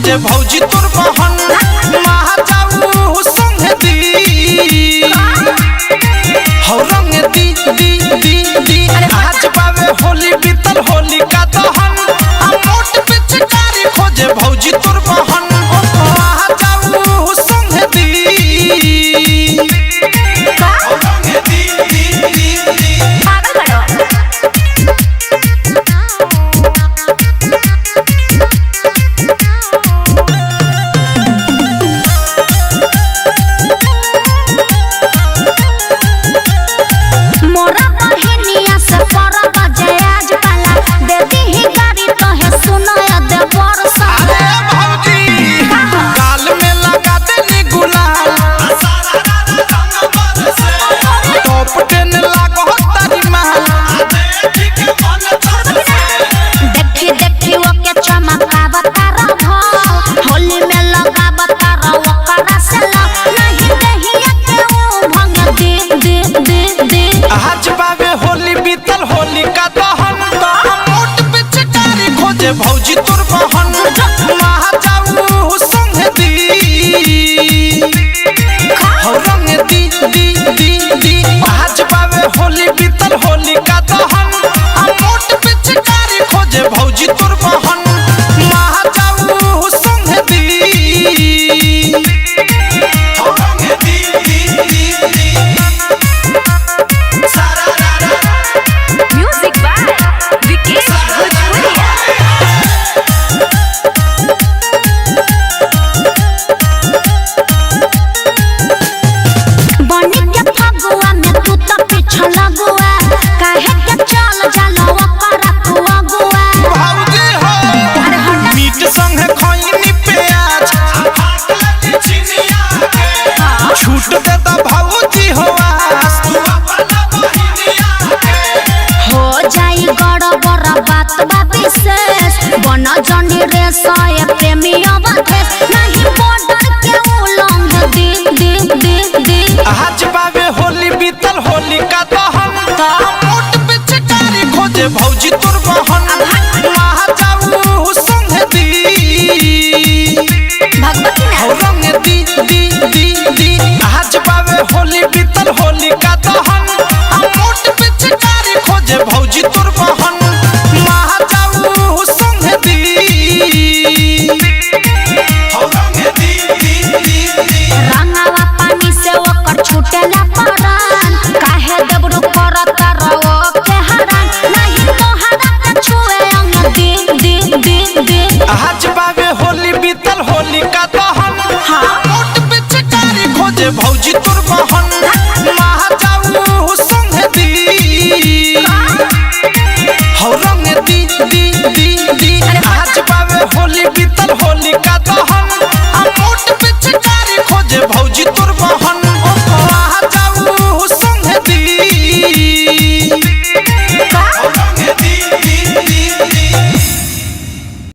खोजे भौजी तोर बहन महा जाऊ संग दी हो रंग दी आज बावे होली बीतल होली का दहन मोट पिचकारी खोजे भौजी तोर बहन महा जाऊ संग दी भौजी तोर बहन महा जाऊ संग दी हो रंग दी आज बावे होली बीतल होली का दहन मोट पिचकारी खोजे भौजी तोर बहन महा जाऊ संग दी हो रंग दी सारा म्यूजिक बाय विकेश भोजपुरिया लगुआ काहे के चल जालो ओकरा तू अगुआ भौजी हो मीट संग खइनी प्याज चिनिया के छूट दे द भौजी हो आस तू अपना बहिनिया के हो जाई गड़ बड़ बात बा विशेष बन जनी रे सय